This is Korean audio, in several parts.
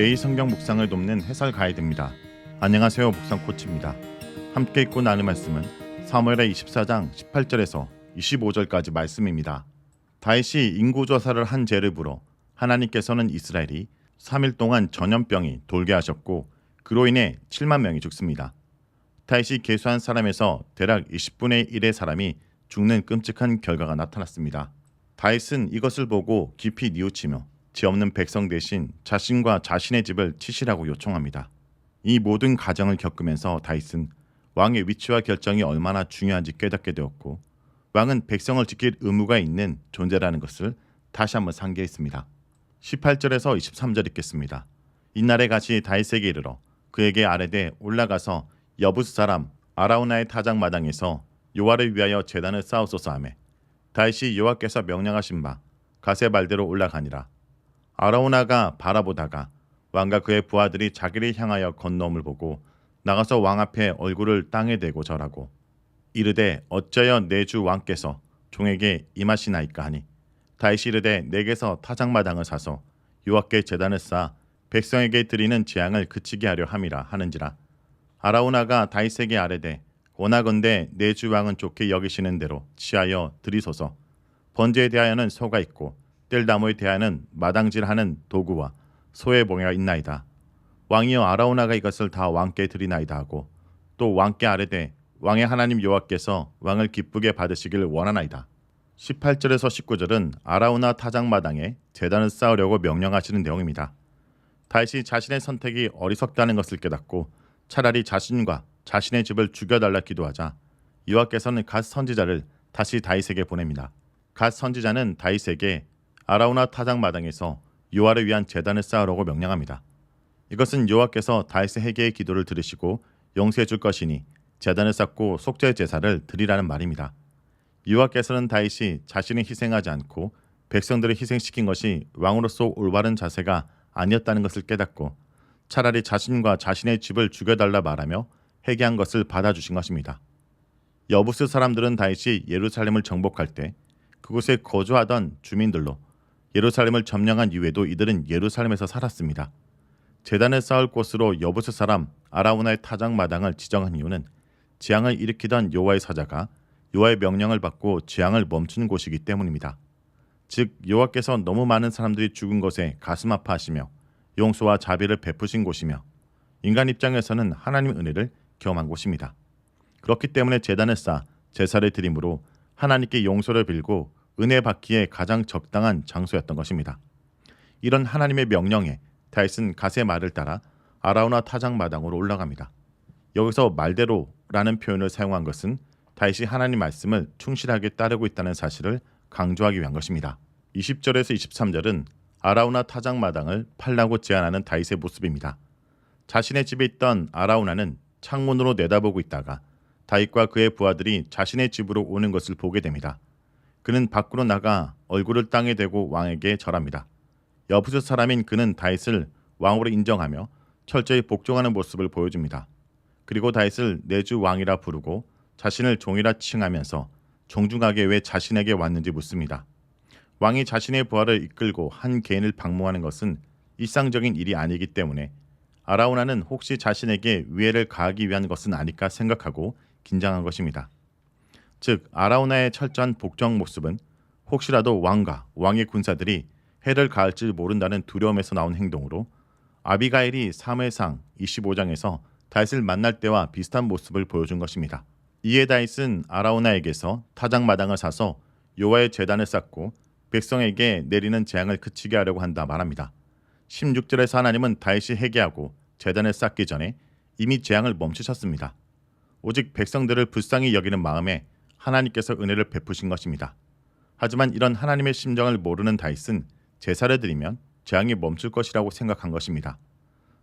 매일 성경 묵상을 돕는 해설 가이드입니다. 안녕하세요. 묵상 코치입니다. 함께 읽고 나눌 말씀은 사무엘하 24장 18절에서 25절까지 말씀입니다. 다윗이 인구조사를 한 죄를 불어 하나님께서는 이스라엘이 3일 동안 전염병이 돌게 하셨고 그로 인해 7만 명이 죽습니다. 다윗이 계수한 사람에서 대략 20분의 1의 사람이 죽는 끔찍한 결과가 나타났습니다. 다윗은 이것을 보고 깊이 뉘우치며 죄 없는 백성 대신 자신과 자신의 집을 치시라고 요청합니다. 이 모든 과정을 겪으면서 다윗은 왕의 위치와 결정이 얼마나 중요한지 깨닫게 되었고 왕은 백성을 지킬 의무가 있는 존재라는 것을 다시 한번 상기했습니다. 18절에서 23절 읽겠습니다. 이날에 같이 다윗에게 이르러 그에게 아뢰되 올라가서 여부스 사람 아라우나의 타작 마당에서 여호와를 위하여 제단을 쌓으소서 하매 다윗이 여호와께서 명령하신 바 가세 말대로 올라가니라. 아라우나가 바라보다가 왕과 그의 부하들이 자기를 향하여 건너옴을 보고 나가서 왕 앞에 얼굴을 땅에 대고 절하고 이르되 어찌하여 내 주 왕께서 종에게 임하시나이까 하니 다윗이 이르되 내게서 타작마당을 사서 여호와께 제단을 쌓아 백성에게 드리는 재앙을 그치게 하려 함이라 하는지라. 아라우나가 다윗에게 아뢰되 원하건대 내 주 왕은 좋게 여기시는 대로 취하여 드리소서. 번제에 대하여는 소가 있고 뗄나무에 대하여는 마당질하는 도구와 소의 몽에가 있나이다. 왕이여 아라우나가 이것을 다 왕께 드리나이다 하고 또 왕께 아뢰되 왕의 하나님 여호와께서 왕을 기쁘게 받으시길 원하나이다. 18절에서 19절은 아라우나 타작마당에 제단을 쌓으려고 명령하시는 내용입니다. 다윗이 자신의 선택이 어리석다는 것을 깨닫고 차라리 자신과 자신의 집을 죽여달라 기도하자 여호와께서는 갓 선지자를 다시 다윗에게 보냅니다. 갓 선지자는 다윗에게 아라우나 타작마당에서 여호와를 위한 제단을 쌓으라고 명령합니다. 이것은 여호와께서 다윗의 회개의 기도를 들으시고 용서해 줄 것이니 제단을 쌓고 속죄 제사를 드리라는 말입니다. 여호와께서는 다윗이 자신을 희생하지 않고 백성들을 희생시킨 것이 왕으로서 올바른 자세가 아니었다는 것을 깨닫고 차라리 자신과 자신의 집을 죽여달라 말하며 회개한 것을 받아주신 것입니다. 여부스 사람들은 다윗이 예루살렘을 정복할 때 그곳에 거주하던 주민들로 예루살렘을 점령한 이후에도 이들은 예루살렘에서 살았습니다. 제단을 쌓을 곳으로 여부스 사람 아라우나의 타작마당을 지정한 이유는 재앙을 일으키던 여호와의 사자가 여호와의 명령을 받고 재앙을 멈춘 곳이기 때문입니다. 즉 여호와께서 너무 많은 사람들이 죽은 것에 가슴 아파하시며 용서와 자비를 베푸신 곳이며 인간 입장에서는 하나님의 은혜를 경험한 곳입니다. 그렇기 때문에 제단을 쌓아 제사를 드림으로 하나님께 용서를 빌고 은혜 받기에 가장 적당한 장소였던 것입니다. 이런 하나님의 명령에 다윗은 갓의 말을 따라 아라우나 타작마당으로 올라갑니다. 여기서 말대로라는 표현을 사용한 것은 다윗이 하나님 말씀을 충실하게 따르고 있다는 사실을 강조하기 위한 것입니다. 20절에서 23절은 아라우나 타작마당을 팔라고 제안하는 다윗의 모습입니다. 자신의 집에 있던 아라우나는 창문으로 내다보고 있다가 다윗과 그의 부하들이 자신의 집으로 오는 것을 보게 됩니다. 그는 밖으로 나가 얼굴을 땅에 대고 왕에게 절합니다. 여부스 사람인 그는 다윗을 왕으로 인정하며 철저히 복종하는 모습을 보여줍니다. 그리고 다윗을 내 주 왕이라 부르고 자신을 종이라 칭하면서 정중하게 왜 자신에게 왔는지 묻습니다. 왕이 자신의 부하를 이끌고 한 개인을 방문하는 것은 일상적인 일이 아니기 때문에 아라우나는 혹시 자신에게 위해를 가하기 위한 것은 아닐까 생각하고 긴장한 것입니다. 즉 아라우나의 철저한 복종 모습은 혹시라도 왕과 왕의 군사들이 해를 가할 줄 모른다는 두려움에서 나온 행동으로 아비가일이 사무엘상 25장에서 다윗을 만날 때와 비슷한 모습을 보여준 것입니다. 이에 다윗은 아라우나에게서 타작마당을 사서 여호와의 제단을 쌓고 백성에게 내리는 재앙을 그치게 하려고 한다 말합니다. 16절에서 하나님은 다윗이 회개하고 제단을 쌓기 전에 이미 재앙을 멈추셨습니다. 오직 백성들을 불쌍히 여기는 마음에 하나님께서 은혜를 베푸신 것입니다. 하지만 이런 하나님의 심정을 모르는 다윗은 제사를 드리면 재앙이 멈출 것이라고 생각한 것입니다.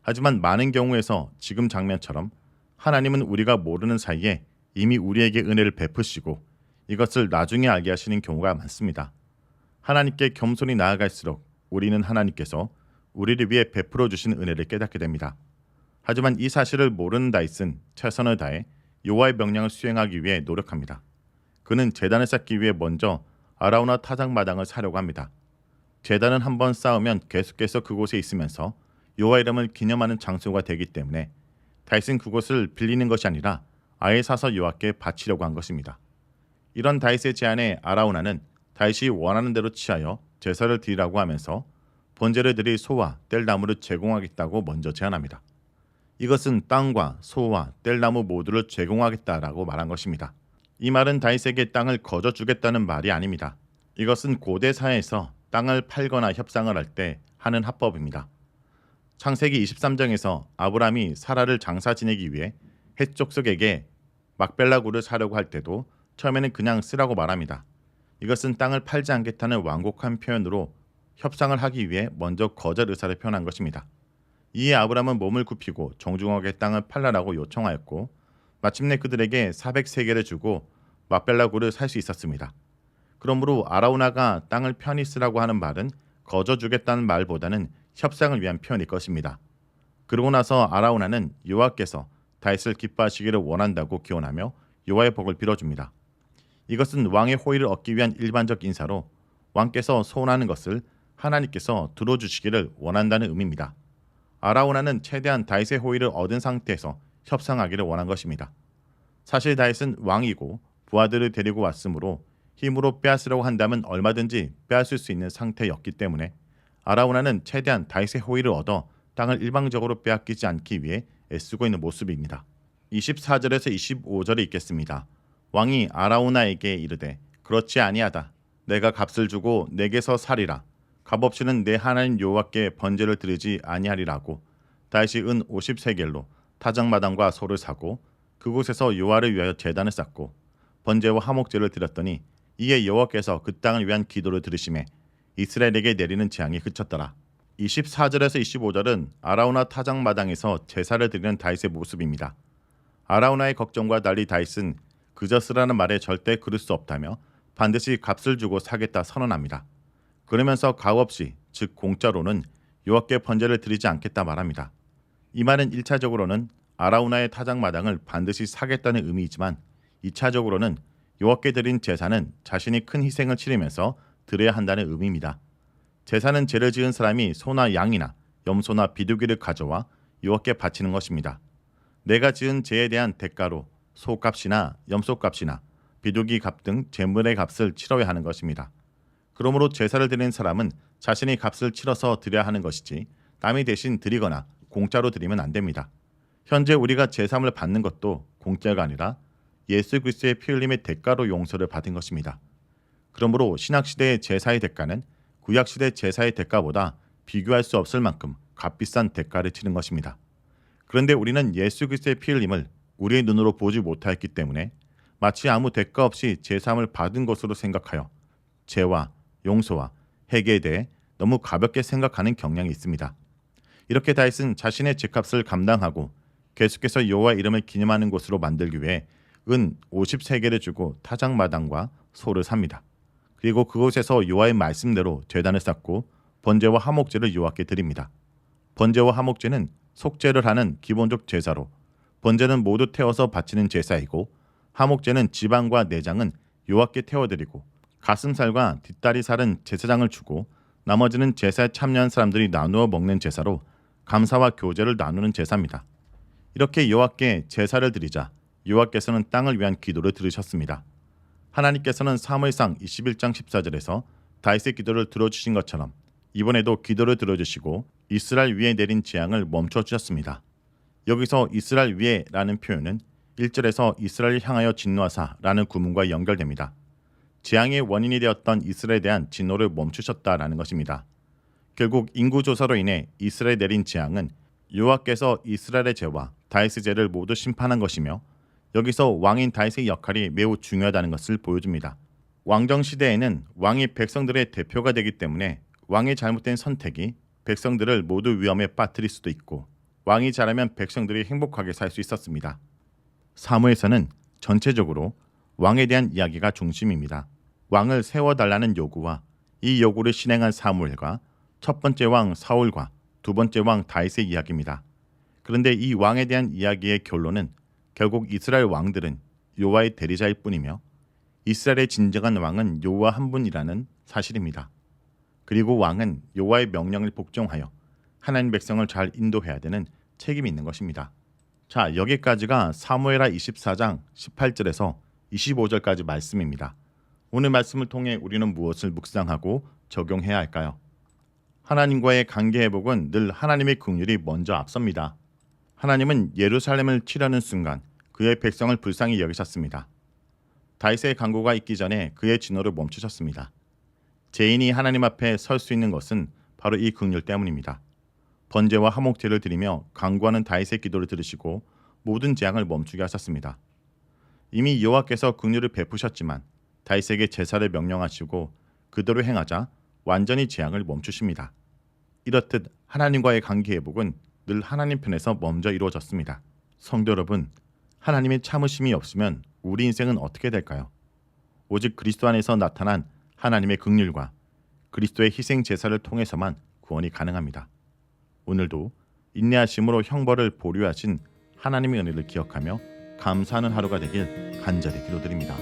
하지만 많은 경우에서 지금 장면처럼 하나님은 우리가 모르는 사이에 이미 우리에게 은혜를 베푸시고 이것을 나중에 알게 하시는 경우가 많습니다. 하나님께 겸손히 나아갈수록 우리는 하나님께서 우리를 위해 베풀어 주신 은혜를 깨닫게 됩니다. 하지만 이 사실을 모르는 다윗은 최선을 다해 여호와의 명령을 수행하기 위해 노력합니다. 그는 제단을 쌓기 위해 먼저 아라우나 타작마당을 사려고 합니다. 제단은 한번 쌓으면 계속해서 그곳에 있으면서 여호와 이름을 기념하는 장소가 되기 때문에 다윗은 그곳을 빌리는 것이 아니라 아예 사서 여호와께 바치려고 한 것입니다. 이런 다윗의 제안에 아라우나는 다윗이 원하는 대로 취하여 제사를 드리라고 하면서 번제를 드릴 소와 뗄나무를 제공하겠다고 먼저 제안합니다. 이것은 땅과 소와 뗄나무 모두를 제공하겠다라고 말한 것입니다. 이 말은 다윗에게 땅을 거저 주겠다는 말이 아닙니다. 이것은 고대 사회에서 땅을 팔거나 협상을 할 때 하는 합법입니다. 창세기 23장에서 아브라함이 사라를 장사 지내기 위해 헷 족속에게 막벨라 굴을 사려고 할 때도 처음에는 그냥 쓰라고 말합니다. 이것은 땅을 팔지 않겠다는 완곡한 표현으로 협상을 하기 위해 먼저 거절 의사를 표현한 것입니다. 이에 아브라함은 몸을 굽히고 정중하게 땅을 팔라라고 요청하였고 마침내 그들에게 400세겔을 주고 막벨라 굴을 살 수 있었습니다. 그러므로 아라우나가 땅을 편히 쓰라고 하는 말은 거저 주겠다는 말보다는 협상을 위한 표현일 것입니다. 그러고 나서 아라우나는 여호와께서 다윗을 기뻐하시기를 원한다고 기원하며 여호와의 복을 빌어줍니다. 이것은 왕의 호의를 얻기 위한 일반적 인사로 왕께서 소원하는 것을 하나님께서 들어주시기를 원한다는 의미입니다. 아라우나는 최대한 다윗의 호의를 얻은 상태에서 협상하기를 원한 것입니다. 사실 다윗은 왕이고 부하들을 데리고 왔으므로 힘으로 빼앗으려고 한다면 얼마든지 빼앗을 수 있는 상태였기 때문에 아라우나는 최대한 다윗의 호의를 얻어 땅을 일방적으로 빼앗기지 않기 위해 애쓰고 있는 모습입니다. 24절에서 25절에 있겠습니다. 왕이 아라우나에게 이르되 그렇지 아니하다. 내가 값을 주고 내게서 사리라. 값없이는 내 하나님 여호와께 번제를 드리지 아니하리라고. 다윗이 은 50세겔로 타작마당과 소를 사고 그곳에서 여호와를 위하여 제단을 쌓고 번제와 화목제를 드렸더니 이에 여호와께서 그 땅을 위한 기도를 들으시매 이스라엘에게 내리는 재앙이 그쳤더라. 24절에서 25절은 아라우나 타작마당에서 제사를 드리는 다윗의 모습입니다. 아라우나의 걱정과 달리 다윗은 그저 쓰라는 말에 절대 그럴 수 없다며 반드시 값을 주고 사겠다 선언합니다. 그러면서 값없이 즉 공짜로는 여호와께 번제를 드리지 않겠다 말합니다. 이 말은 1차적으로는 아라우나의 타작마당을 반드시 사겠다는 의미이지만 2차적으로는 여호와께 드린 제사는 자신이 큰 희생을 치르면서 드려야 한다는 의미입니다. 제사는 죄를 지은 사람이 소나 양이나 염소나 비둘기를 가져와 여호와께 바치는 것입니다. 내가 지은 죄에 대한 대가로 소값이나 염소값이나 비둘기 값 등 재물의 값을 치러야 하는 것입니다. 그러므로 제사를 드리는 사람은 자신이 값을 치러서 드려야 하는 것이지 남이 대신 드리거나 공짜로 드리면 안 됩니다. 현재 우리가 제사를 받는 것도 공짜가 아니라 예수 그리스도의 피 흘림의 대가로 용서를 받은 것입니다. 그러므로 신약시대의 제사의 대가는 구약시대 제사의 대가보다 비교할 수 없을 만큼 값비싼 대가를 치른 것입니다. 그런데 우리는 예수 그리스도의 피 흘림을 우리의 눈으로 보지 못하였기 때문에 마치 아무 대가 없이 제사함을 받은 것으로 생각하여 죄와 용서와 회개에 대해 너무 가볍게 생각하는 경향이 있습니다. 이렇게 다윗은 자신의 죄값을 감당하고 계속해서 여호와 이름을 기념하는 곳으로 만들기 위해 은 50세겔을 주고 타작마당과 소를 삽니다. 그리고 그곳에서 여호와의 말씀대로 제단을 쌓고 번제와 화목제를 여호와께 드립니다. 번제와 화목제는 속죄를 하는 기본적 제사로 번제는 모두 태워서 바치는 제사이고 화목제는 지방과 내장은 여호와께 태워드리고 가슴살과 뒷다리살은 제사장을 주고 나머지는 제사에 참여한 사람들이 나누어 먹는 제사로 감사와 교제를 나누는 제사입니다. 이렇게 여호와께 제사를 드리자 여호와께서는 땅을 위한 기도를 들으셨습니다. 하나님께서는 사무엘상 21장 14절에서 다윗의 기도를 들어주신 것처럼 이번에도 기도를 들어주시고 이스라엘 위에 내린 재앙을 멈춰주셨습니다. 여기서 이스라엘 위에라는 표현은 1절에서 이스라엘을 향하여 진노하사라는 구문과 연결됩니다. 재앙의 원인이 되었던 이스라엘에 대한 진노를 멈추셨다라는 것입니다. 결국 인구조사로 인해 이스라엘에 내린 재앙은 여호와께서 이스라엘의 죄와 다윗의 죄를 모두 심판한 것이며 여기서 왕인 다윗의 역할이 매우 중요하다는 것을 보여줍니다. 왕정 시대에는 왕이 백성들의 대표가 되기 때문에 왕의 잘못된 선택이 백성들을 모두 위험에 빠뜨릴 수도 있고 왕이 잘하면 백성들이 행복하게 살 수 있었습니다. 사무에서는 전체적으로 왕에 대한 이야기가 중심입니다. 왕을 세워달라는 요구와 이 요구를 실행한 사무엘과 첫 번째 왕 사울과 두 번째 왕 다윗의 이야기입니다. 그런데 이 왕에 대한 이야기의 결론은 결국 이스라엘 왕들은 여호와의 대리자일 뿐이며 이스라엘의 진정한 왕은 여호와 한 분이라는 사실입니다. 그리고 왕은 여호와의 명령을 복종하여 하나님 백성을 잘 인도해야 되는 책임이 있는 것입니다. 자, 여기까지가 사무엘하 24장 18절에서 25절까지 말씀입니다. 오늘 말씀을 통해 우리는 무엇을 묵상하고 적용해야 할까요? 하나님과의 관계 회복은 늘 하나님의 긍휼이 먼저 앞섭니다. 하나님은 예루살렘을 치려는 순간 그의 백성을 불쌍히 여기셨습니다. 다윗의 간구가 있기 전에 그의 진노를 멈추셨습니다. 죄인이 하나님 앞에 설 수 있는 것은 바로 이 긍휼 때문입니다. 번제와 화목제를 드리며 간구하는 다윗의 기도를 들으시고 모든 재앙을 멈추게 하셨습니다. 이미 여호와께서 긍휼을 베푸셨지만 다윗에게 제사를 명령하시고 그대로 행하자 완전히 재앙을 멈추십니다. 이렇듯 하나님과의 관계 회복은 늘 하나님 편에서 먼저 이루어졌습니다. 성도 여러분, 하나님의 참으심이 없으면 우리 인생은 어떻게 될까요? 오직 그리스도 안에서 나타난 하나님의 긍휼과 그리스도의 희생 제사를 통해서만 구원이 가능합니다. 오늘도 인내하심으로 형벌을 보류하신 하나님의 은혜를 기억하며 감사하는 하루가 되길 간절히 기도드립니다.